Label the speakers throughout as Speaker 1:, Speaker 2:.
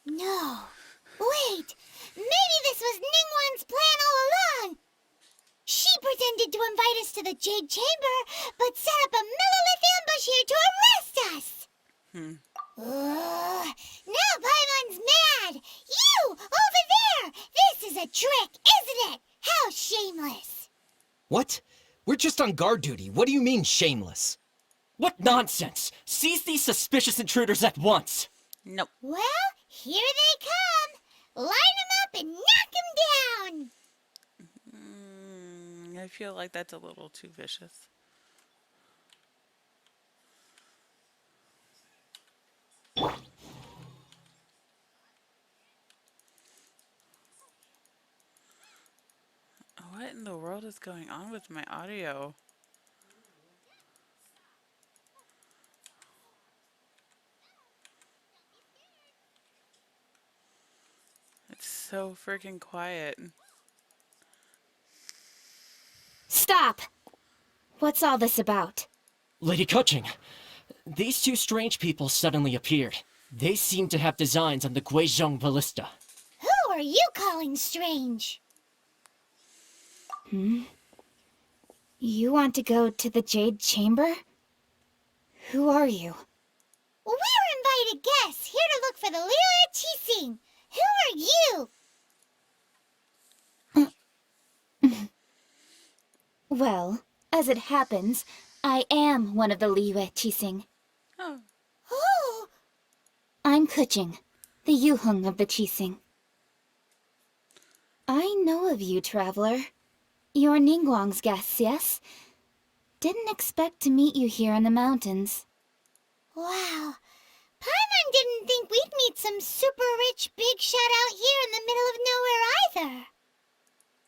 Speaker 1: No. Wait! Maybe this was Ningguang's plan all along! She pretended to invite us to the Jade Chamber, but set up a Millilith ambush here to arrest us! Now Paimon's mad! You! Over there! This is a trick, isn't it? How shameless!
Speaker 2: What? We're just on guard duty. What do you mean, shameless?
Speaker 3: What nonsense! Seize these suspicious intruders at once!
Speaker 4: Nope.
Speaker 1: Well, here they come! Line them up and knock them down!
Speaker 4: I feel like that's a little too vicious. What in the world is going on with my audio? It's so freaking quiet.
Speaker 5: Stop! What's all this about?
Speaker 3: Lady Kuching, these two strange people suddenly appeared. They seem to have designs on the Guizhong Ballista.
Speaker 1: Who are you calling strange?
Speaker 5: You want to go to the Jade Chamber? Who are you?
Speaker 1: We're invited guests here to look for the Liyue Qixing. Who are you?
Speaker 5: Well, as it happens, I am one of the Liyue Qixing.
Speaker 4: Oh.
Speaker 1: Oh,
Speaker 5: I'm Kuching, the Yuheng of the Qixing. I know of you, traveler. You're Ningguang's guests, yes? Didn't expect to meet you here in the mountains.
Speaker 1: wow. Paimon didn't think we'd meet some super rich big shot out here in the middle of nowhere either.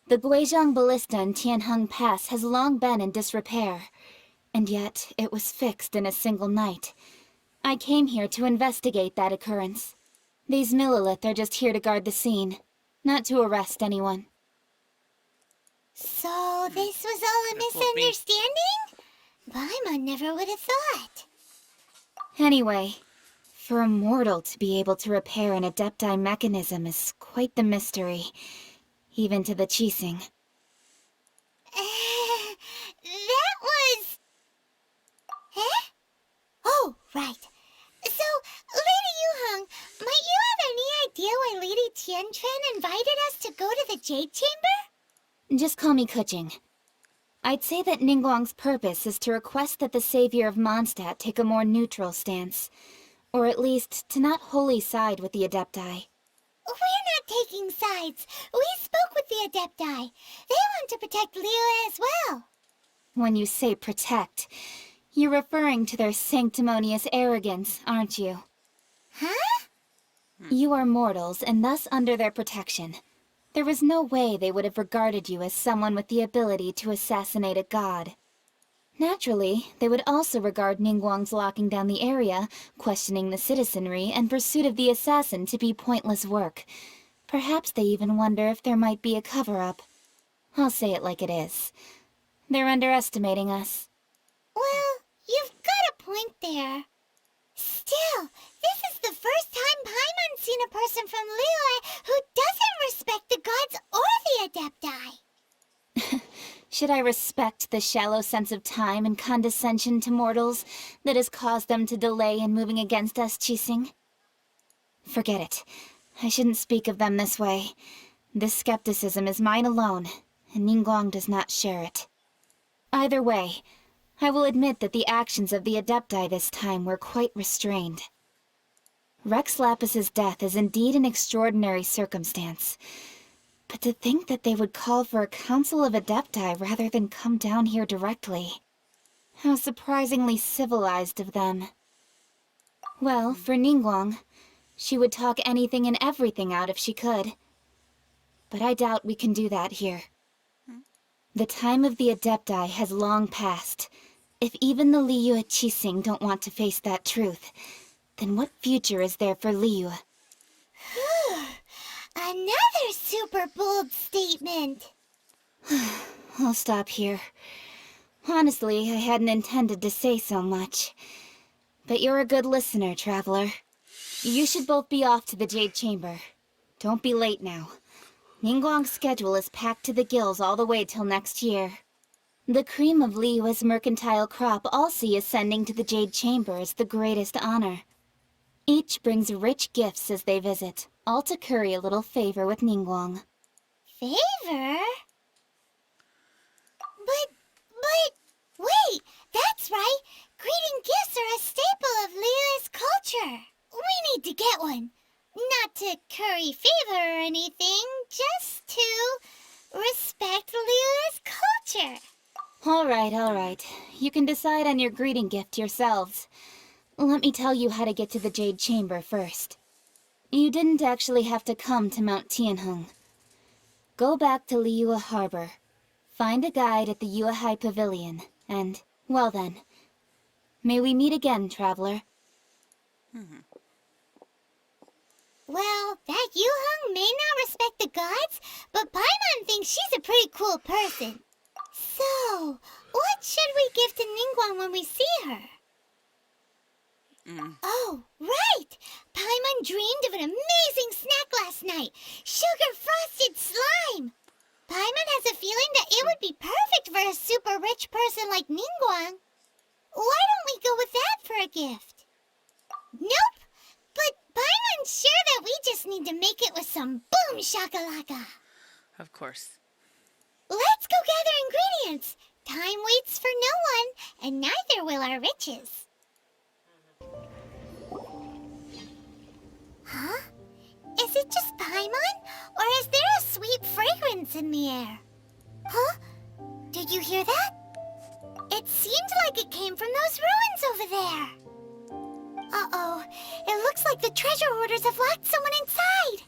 Speaker 5: The Guizhong Ballista in Tianheng Pass has long been in disrepair, and yet it was fixed in a single night. I came here to investigate that occurrence. These Millilith are just here to guard the scene, not to arrest anyone.
Speaker 1: So this was all a misunderstanding? Paimon never would have thought.
Speaker 5: Anyway, for a mortal to be able to repair an Adepti mechanism is quite the mystery, even to the Qixing.
Speaker 1: That was... Eh? Oh, right. So, Lady Yuheng, might you have any idea why Lady Tianquan invited us to go to the Jade Chamber?
Speaker 5: Just call me Kuching. I'd say that Ningguang's purpose is to request that the savior of Mondstadt take a more neutral stance. Or at least, to not wholly side with the Adepti.
Speaker 1: We're not taking sides. We spoke with the Adepti. They want to protect Liyue as well.
Speaker 5: When you say protect, you're referring to their sanctimonious arrogance, aren't you?
Speaker 1: Huh?
Speaker 5: You are mortals, and thus under their protection. There was no way they would have regarded you as someone with the ability to assassinate a god. Naturally, they would also regard Ningguang's locking down the area, questioning the citizenry, and pursuit of the assassin to be pointless work. Perhaps they even wonder if there might be a cover-up. I'll say it like it is. They're underestimating us.
Speaker 1: Well, you've got a point there. Still, this is the first time Paimon's seen a person from Liyue who doesn't respect the gods or the Adepti.
Speaker 5: Should I respect the shallow sense of time and condescension to mortals that has caused them to delay in moving against us, Qixing? Forget it. I shouldn't speak of them this way. This skepticism is mine alone, and Ningguang does not share it. Either way, I will admit that the actions of the Adepti this time were quite restrained. Rex Lapis's death is indeed an extraordinary circumstance. But to think that they would call for a council of Adepti rather than come down here directly. How surprisingly civilized of them. Well, for Ningguang, she would talk anything and everything out if she could. But I doubt we can do that here. The time of the Adepti has long passed. If even the Liyue Qixing don't want to face that truth, then what future is there for Liyue?
Speaker 1: Another super bold statement.
Speaker 5: I'll stop here. Honestly, I hadn't intended to say so much. But you're a good listener, traveler. You should both be off to the Jade Chamber. Don't be late now. Ningguang's schedule is packed to the gills all the way till next year. The cream of Liyue's mercantile crop all see ascending to the Jade Chamber as the greatest honor. Each brings rich gifts as they visit, all to curry a little favor with Ningguang.
Speaker 1: Favor? But, wait, that's right. Greeting gifts are a staple of Liyue's culture. We need to get one. Not to curry favor or anything, just to respect Liyue's culture.
Speaker 5: All right. You can decide on your greeting gift yourselves. Let me tell you how to get to the Jade Chamber first. You didn't actually have to come to Mount Tianheng. Go back to Liyue Harbor. Find a guide at the Yuehai Pavilion, and, well then, may we meet again, traveler.
Speaker 1: Well, that Yuheng may not respect the gods, but Paimon thinks she's a pretty cool person. So, what should we give to Ningguang when we see her? Oh, right! Paimon dreamed of an amazing snack last night. Sugar-frosted slime! Paimon has a feeling that it would be perfect for a super rich person like Ningguang. Why don't we go with that for a gift? Nope! But Paimon's sure that we just need to make it with some boom shakalaka.
Speaker 4: Of course.
Speaker 1: Let's go gather ingredients. Time waits for no one, and neither will our riches. Huh? Is it just Paimon? Or is there a sweet fragrance in the air? Huh? Did you hear that? It seemed like it came from those ruins over there. Uh-oh. It looks like the treasure hoarders have locked someone inside.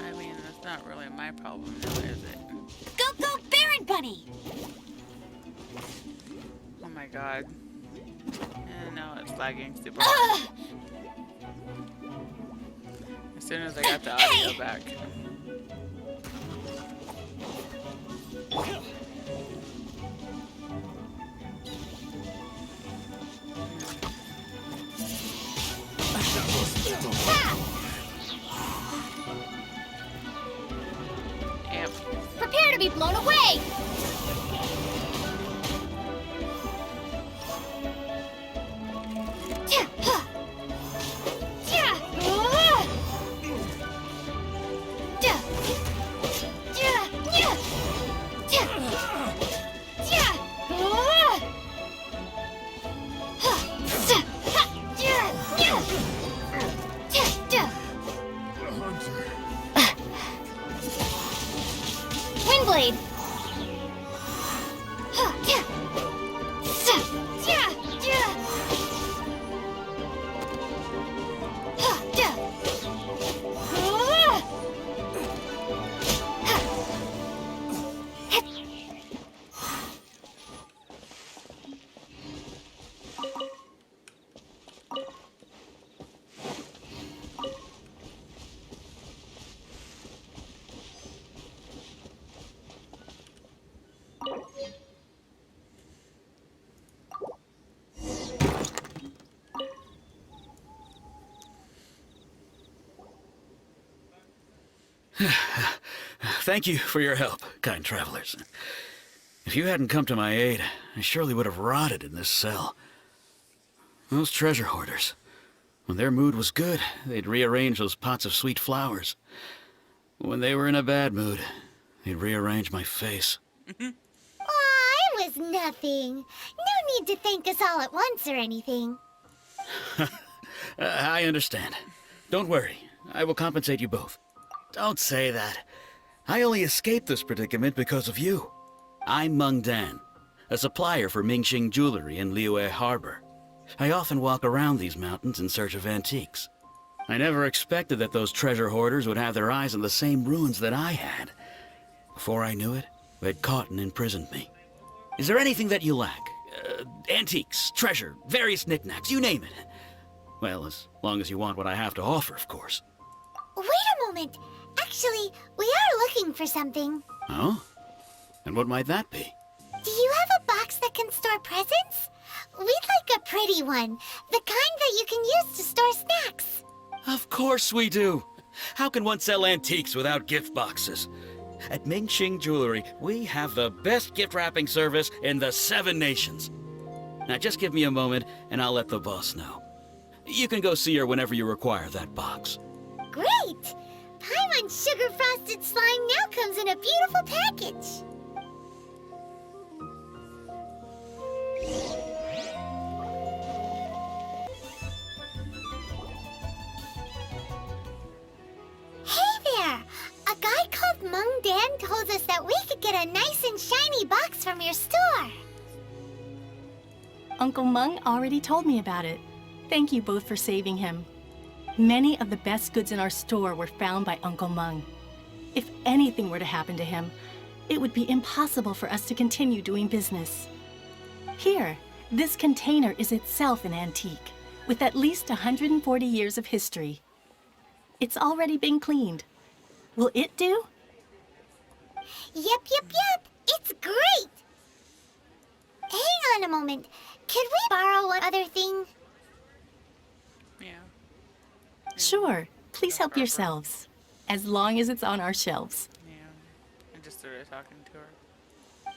Speaker 4: I mean, that's not really my problem now, is it?
Speaker 1: Go, Baron Bunny!
Speaker 4: Oh my god. And now it's lagging super
Speaker 1: Ugh!
Speaker 4: hard. As soon as I got the audio back. Damn.
Speaker 1: Prepare to be blown away! Windblade!
Speaker 6: Thank you for your help, kind travelers. If you hadn't come to my aid, I surely would have rotted in this cell. Those treasure hoarders, when their mood was good, they'd rearrange those pots of sweet flowers. When they were in a bad mood, they'd rearrange my face.
Speaker 1: Aw, it was nothing. No need to thank us all at once or anything.
Speaker 6: I understand. Don't worry, I will compensate you both. Don't say that. I only escaped this predicament because of you. I'm Meng Dan, a supplier for Mingxing jewelry in Liyue Harbor. I often walk around these mountains in search of antiques. I never expected that those treasure hoarders would have their eyes on the same ruins that I had. Before I knew it, they'd caught and imprisoned me. Is there anything that you lack? Antiques, treasure, various knickknacks, you name it. Well, as long as you want what I have to offer, of course.
Speaker 1: Wait a moment. Actually, we are looking for something.
Speaker 6: Oh? And what might that be?
Speaker 1: Do you have a box that that can store presents? We'd like a pretty one, the kind that you can use to store snacks.
Speaker 6: Of course we do. How can one sell antiques without gift boxes? At Mingxing Jewelry, we have the best gift wrapping service in the 7 nations. Now just give me a moment and I'll let the boss know. You can go see her whenever you require that box.
Speaker 1: Great! Paimon Sugar Frosted Slime now comes in a beautiful package. Hey there! A guy called Mung Dan told us that we could get a nice and shiny box from your store.
Speaker 7: Uncle Mung already told me about it. Thank you both for saving him. Many of the best goods in our store were found by Uncle Mung. If anything were to happen to him, it would be impossible for us to continue doing business. Here, this container is itself an antique, with at least 140 years of history. It's already been cleaned. Will it do?
Speaker 1: Yep. It's great! Hang on a moment. Could we borrow one other thing?
Speaker 4: Yeah.
Speaker 7: Sure, please help yourselves, as long as it's on our shelves.
Speaker 4: Yeah. I just started talking to her.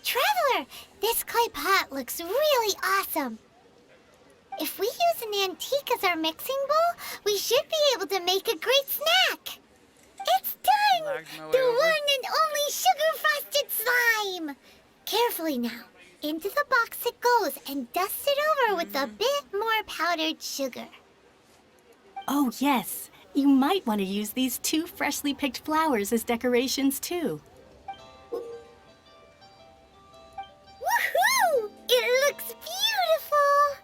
Speaker 1: Traveler, this clay pot looks really awesome. If we use an antique as our mixing bowl, we should be able to make a great snack. It's done!
Speaker 4: Lagged my way
Speaker 1: The
Speaker 4: over.
Speaker 1: one and only sugar-frosted slime! Carefully now. Into the box it goes and dust it over with a bit more powdered sugar.
Speaker 7: Oh yes, you might want to use these 2 freshly picked flowers as decorations too.
Speaker 1: Woohoo! It looks beautiful!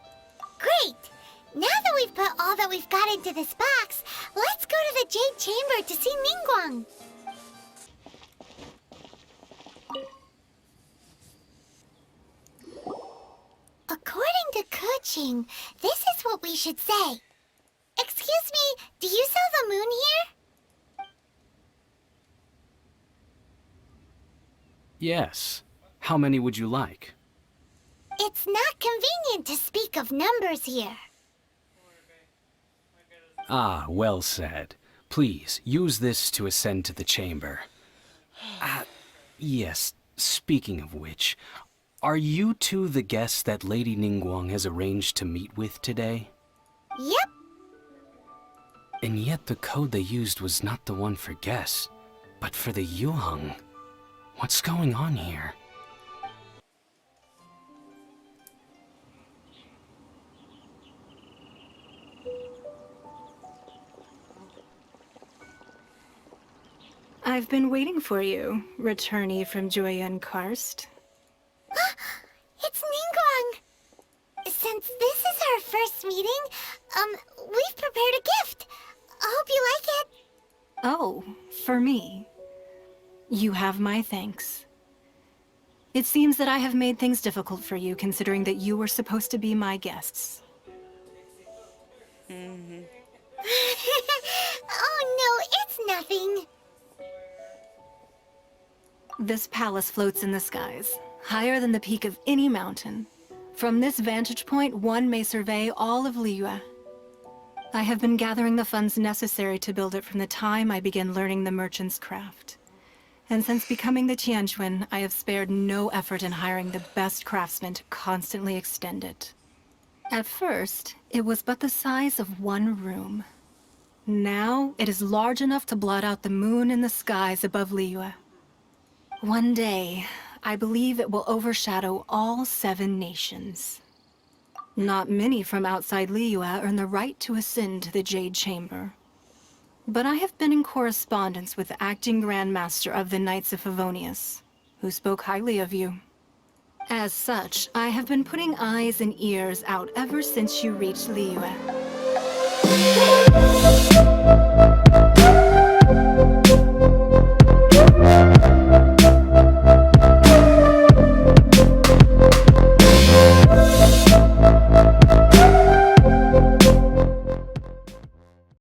Speaker 1: Great! Now that we've put all that we've got into this box, let's go to the Jade Chamber to see Ningguang. According to Kuching, this is what we should say. Excuse me, do you sell the moon here?
Speaker 8: Yes. How many would you like?
Speaker 1: It's not convenient to speak of numbers here.
Speaker 8: Ah, well said. Please, use this to ascend to the chamber. Yes, speaking of which, are you two the guests that Lady Ningguang has arranged to meet with today?
Speaker 1: Yep.
Speaker 8: And yet the code they used was not the one for guests, but for the Yuheng. What's going on here?
Speaker 9: I've been waiting for you, returnee from Joyun Karst.
Speaker 1: It's Ningguang! Since this is our first meeting, we've prepared a gift. I hope you like it.
Speaker 9: Oh, for me. You have my thanks. It seems that I have made things difficult for you, considering that you were supposed to be my guests.
Speaker 1: Oh no, it's nothing.
Speaker 9: This palace floats in the skies, higher than the peak of any mountain. From this vantage point, one may survey all of Liyue. I have been gathering the funds necessary to build it from the time I began learning the merchant's craft. And since becoming the Tianquan, I have spared no effort in hiring the best craftsmen to constantly extend it. At first, it was but the size of one room. Now, it is large enough to blot out the moon in the skies above Liyue. One day, I believe it will overshadow all 7 nations. Not many from outside Liyue earn the right to ascend to the Jade Chamber. But I have been in correspondence with the acting Grand Master of the Knights of Favonius, who spoke highly of you. As such, I have been putting eyes and ears out ever since you reached Liyue.